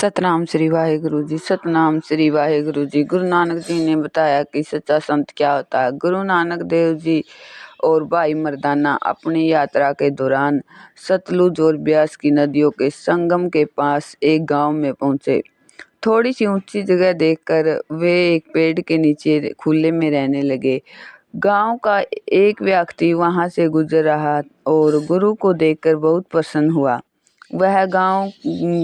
सतनाम श्री वाहिगुरु जी। सतनाम श्री वाहिगुरु जी। गुरु नानक जी ने बताया कि सच्चा संत क्या होता है। गुरु नानक देव जी और भाई मर्दाना अपनी यात्रा के दौरान सतलुज और ब्यास की नदियों के संगम के पास एक गांव में पहुंचे। थोड़ी सी ऊंची जगह देखकर वे एक पेड़ के नीचे खुले में रहने लगे। गांव का एक व्यक्ति वहां से गुजर रहा और गुरु को देखकर बहुत प्रसन्न हुआ। वह गांव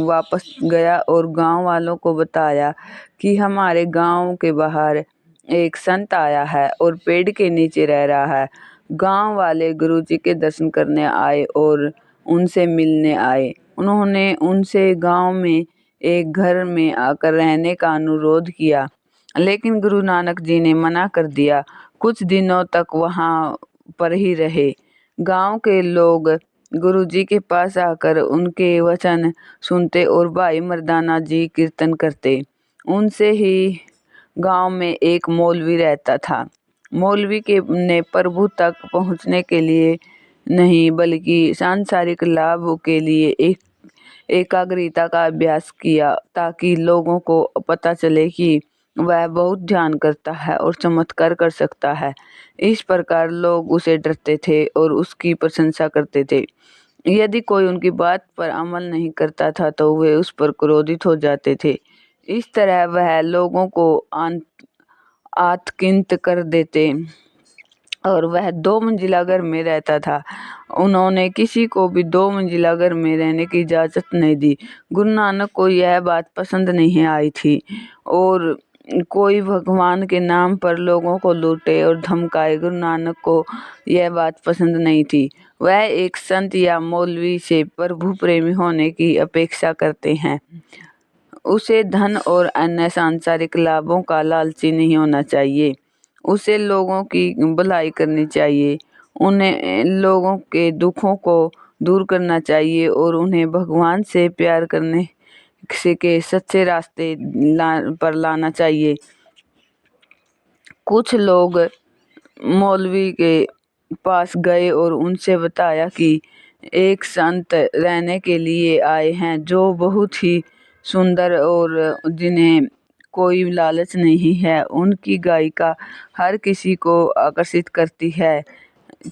वापस गया और गांव वालों को बताया कि हमारे गांव के बाहर एक संत आया है और पेड़ के नीचे रह रहा है। गांव वाले गुरुजी के दर्शन करने आए और उनसे मिलने आए। उन्होंने उनसे गांव में एक घर में आकर रहने का अनुरोध किया, लेकिन गुरु नानक जी ने मना कर दिया। कुछ दिनों तक वहां पर ही रहे। गांव के लोग गुरुजी के पास आकर उनके वचन सुनते और भाई मर्दाना जी कीर्तन करते। उनसे ही गांव में एक मौलवी रहता था। मौलवी के ने प्रभु तक पहुंचने के लिए नहीं बल्कि सांसारिक लाभ के लिए एक एकाग्रता का अभ्यास किया, ताकि लोगों को पता चले कि वह बहुत ध्यान करता है और चमत्कार कर सकता है। इस प्रकार लोग उसे डरते थे और उसकी प्रशंसा करते थे। यदि कोई उनकी बात पर अमल नहीं करता था तो वे उस पर क्रोधित हो जाते थे। इस तरह वह लोगों को आतंकित कर देते और वह 2 मंजिला घर में रहता था। उन्होंने किसी को भी 2 मंजिला घर में रहने की इजाज़त नहीं दी। गुरु नानक को यह बात पसंद नहीं आई थी और कोई भगवान के नाम पर लोगों को लूटे और धमकाए, गुरु नानक को यह बात पसंद नहीं थी। वह एक संत या मौलवी से प्रभु प्रेमी होने की अपेक्षा करते हैं। उसे धन और अन्य सांसारिक लाभों का लालची नहीं होना चाहिए। उसे लोगों की भलाई करनी चाहिए, उन्हें लोगों के दुखों को दूर करना चाहिए और उन्हें भगवान से प्यार करने से के सच्चे रास्ते पर लाना चाहिए। कुछ लोग मौलवी के पास गए और उनसे बताया कि एक संत रहने के लिए आए हैं जो बहुत ही सुंदर और जिन्हें कोई लालच नहीं है। उनकी गायिका हर किसी को आकर्षित करती है।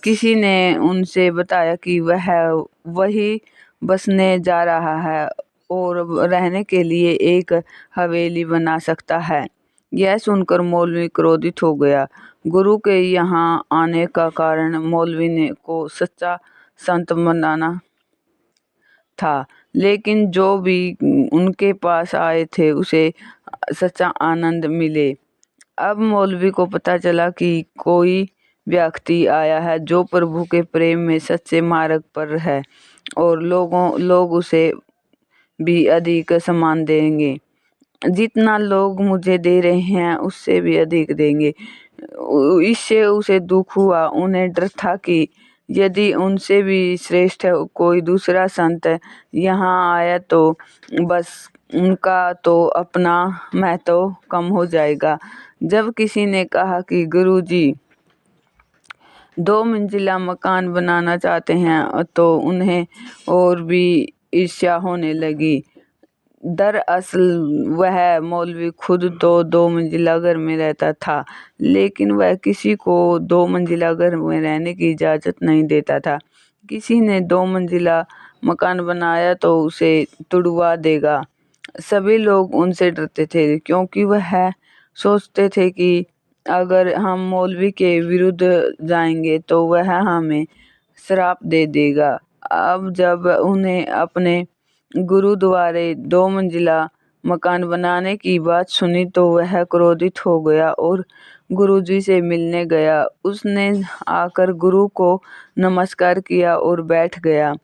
किसी ने उनसे बताया कि वह वही बसने जा रहा है और रहने के लिए एक हवेली बना सकता है। यह सुनकर मौलवी क्रोधित हो गया। गुरु के यहाँ आने का कारण मौलवी ने को सच्चा संत बनाना था, लेकिन जो भी उनके पास आए थे उसे सच्चा आनंद मिले। अब मौलवी को पता चला कि कोई व्यक्ति आया है जो प्रभु के प्रेम में सच्चे मार्ग पर है और लोग उसे भी अधिक सम्मान देंगे। जितना लोग मुझे दे रहे हैं उससे भी अधिक देंगे। इससे उसे दुख हुआ। उन्हें डर था कि यदि उनसे भी श्रेष्ठ कोई दूसरा संत यहाँ आया तो बस उनका तो अपना महत्व कम हो जाएगा। जब किसी ने कहा कि गुरुजी 2 मंजिला मकान बनाना चाहते हैं तो उन्हें और भी ईर्ष्या होने लगी। दरअसल वह मौलवी खुद तो 2 मंजिला घर में रहता था, लेकिन वह किसी को 2 मंजिला घर में रहने की इजाज़त नहीं देता था। किसी ने 2 मंजिला मकान बनाया तो उसे तुड़वा देगा। सभी लोग उनसे डरते थे क्योंकि वह सोचते थे कि अगर हम मौलवी के विरुद्ध जाएंगे तो वह हमें श्राप दे देगा। अब जब उन्हें अपने गुरु द्वारे 2 मंजिला मकान बनाने की बात सुनी तो वह क्रोधित हो गया और गुरुजी से मिलने गया। उसने आकर गुरु को नमस्कार किया और बैठ गया।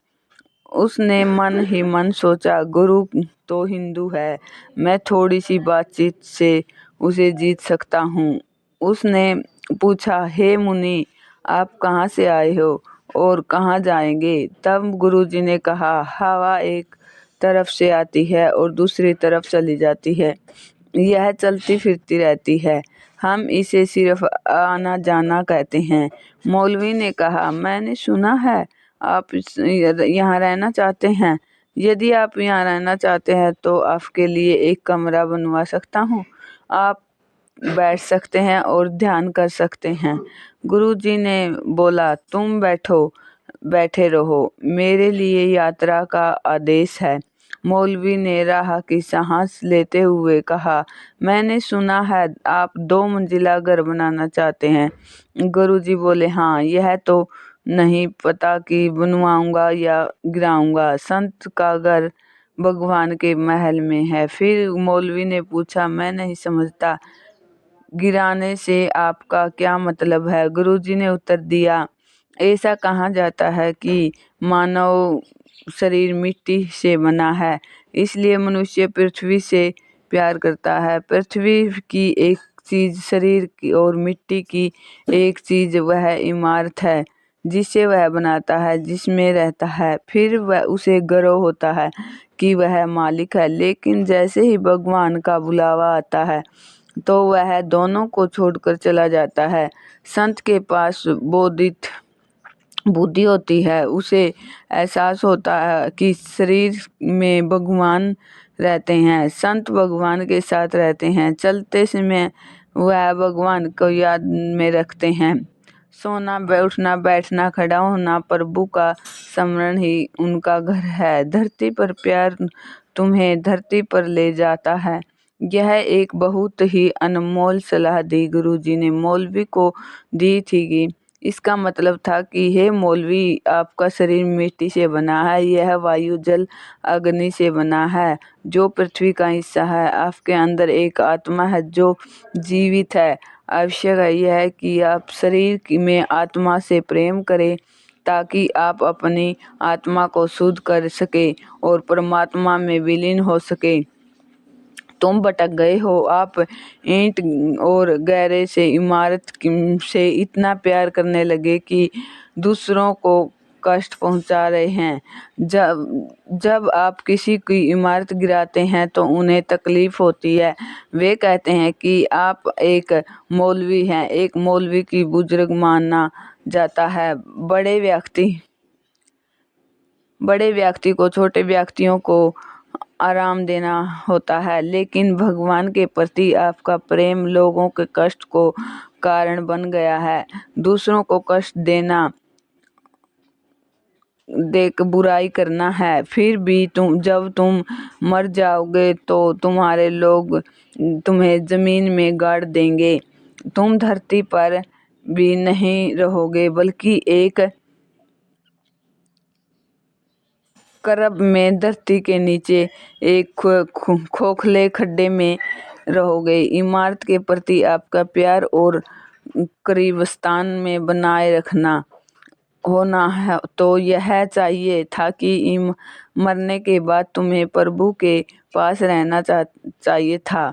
उसने मन ही मन सोचा, गुरु तो हिंदू है, मैं थोड़ी सी बातचीत से उसे जीत सकता हूँ। उसने पूछा, हे मुनि, आप कहाँ से आए हो और कहाँ जाएंगे? तब गुरुजी ने कहा, हवा एक तरफ से आती है और दूसरी तरफ चली जाती है। यह चलती फिरती रहती है। हम इसे सिर्फ आना जाना कहते हैं। मौलवी ने कहा, मैंने सुना है आप यहाँ रहना चाहते हैं। यदि आप यहाँ रहना चाहते हैं तो आपके लिए एक कमरा बनवा सकता हूँ। आप बैठ सकते हैं और ध्यान कर सकते हैं। गुरुजी ने बोला, तुम बैठे रहो, मेरे लिए यात्रा का आदेश है। मौलवी ने राह की सांस लेते हुए कहा, मैंने सुना है आप 2 मंजिला घर बनाना चाहते हैं। गुरुजी बोले, हाँ, यह तो नहीं पता कि बनवाऊंगा या गिराऊंगा। संत का घर भगवान के महल में है। फिर मौलवी ने पूछा, मैं नहीं समझता, गिराने से आपका क्या मतलब है? गुरुजी ने उत्तर दिया, ऐसा कहा जाता है कि मानव शरीर मिट्टी से बना है, इसलिए मनुष्य पृथ्वी से प्यार करता है। पृथ्वी की एक चीज शरीर की और मिट्टी की एक चीज वह इमारत है जिसे वह बनाता है, जिसमें रहता है। फिर वह उसे गर्व होता है कि वह मालिक है, लेकिन जैसे ही भगवान का बुलावा आता है तो वह दोनों को छोड़कर चला जाता है। संत के पास बोधित बुद्धि होती है, उसे एहसास होता है कि शरीर में भगवान रहते हैं। संत भगवान के साथ रहते हैं, चलते समय वह भगवान को याद में रखते हैं। सोना, उठना, बैठना, खड़ा होना, प्रभु का स्मरण ही उनका घर है। धरती पर प्यार तुम्हें धरती पर ले जाता है। यह एक बहुत ही अनमोल सलाह दी गुरुजी ने मौलवी को दी थी कि इसका मतलब था कि हे मौलवी, आपका शरीर मिट्टी से बना है, यह वायु, जल, अग्नि से बना है जो पृथ्वी का हिस्सा है। आपके अंदर एक आत्मा है जो जीवित है। आवश्यक है यह कि आप शरीर में आत्मा से प्रेम करें ताकि आप अपनी आत्मा को शुद्ध कर सके और परमात्मा में विलीन हो सके। तुम भटक गए हो, आप ईंट और गहरे से इमारत से इतना प्यार करने लगे कि दूसरों को कष्ट पहुंचा रहे हैं। जब आप किसी की इमारत गिराते हैं तो उन्हें तकलीफ होती है। वे कहते हैं कि आप एक मौलवी हैं। एक मौलवी की बुजुर्ग माना जाता है। बड़े व्यक्ति को छोटे व्यक्तियों को आराम देना होता है, लेकिन भगवान के प्रति आपका प्रेम लोगों के कष्ट को कारण बन गया है। दूसरों को कष्ट देख बुराई करना है। फिर भी जब तुम मर जाओगे तो तुम्हारे लोग तुम्हें जमीन में गाड़ देंगे। तुम धरती पर भी नहीं रहोगे, बल्कि एक करब में धरती के नीचे एक खोखले खड्डे में रहोगे। इमारत के प्रति आपका प्यार और करीब स्थान में बनाए रखना होना है तो यह चाहिए था कि मरने के बाद तुम्हें प्रभु के पास रहना चाहिए था।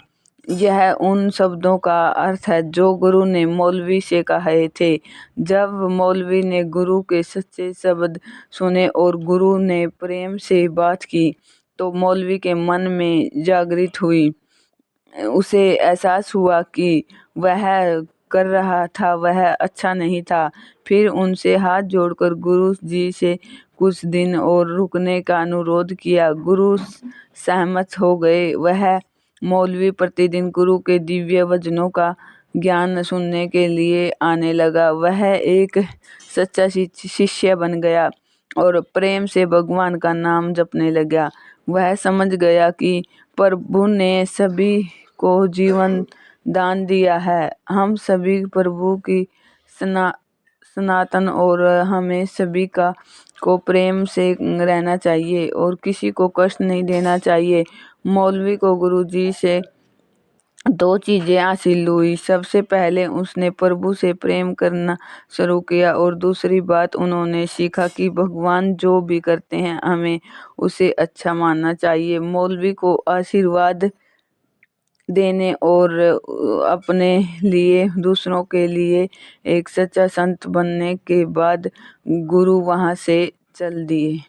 यह उन शब्दों का अर्थ है जो गुरु ने मौलवी से कहे थे। जब मौलवी ने गुरु के सच्चे शब्द सुने और गुरु ने प्रेम से बात की तो मौलवी के मन में जागृत हुई। उसे एहसास हुआ कि वह कर रहा था वह अच्छा नहीं था। फिर उनसे हाथ जोड़कर गुरु जी से कुछ दिन और रुकने का अनुरोध किया। गुरु सहमत हो गए। वह मौलवी प्रतिदिन गुरु के दिव्य वचनों का ज्ञान सुनने के लिए आने लगा। वह एक सच्चा शिष्य बन गया और प्रेम से भगवान का नाम जपने लगा। वह समझ गया कि प्रभु ने सभी को जीवन दान दिया है। हम सभी प्रभु की सनातन और हमें सभी को प्रेम से रहना चाहिए और किसी को कष्ट नहीं देना चाहिए। मौलवी को गुरुजी से 2 चीजें हासिल हुई। सबसे पहले उसने प्रभु से प्रेम करना शुरू किया और दूसरी बात उन्होंने सीखा कि भगवान जो भी करते हैं हमें उसे अच्छा मानना चाहिए। मौलवी को आशीर्वाद देने और अपने लिए दूसरों के लिए एक सच्चा संत बनने के बाद गुरु वहां से चल दिए।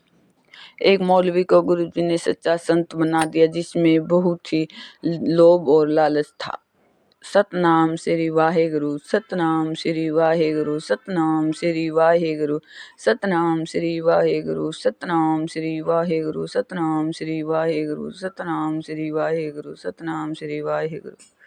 एक मौलवी को गुरुजी ने सच्चा संत बना दिया जिसमें बहुत ही लोभ और लालच था। सतनाम श्री वाहेगुरु, सतनाम श्री वाहेगुरु, सतनाम श्री वाहेगुरु, सतनाम श्री वाहेगुरु, सतनाम श्री वाहेगुरु, सतनाम श्री वाहेगुरु, सतनाम श्री वाहेगुरु, सतनाम श्री वाहेगुरु।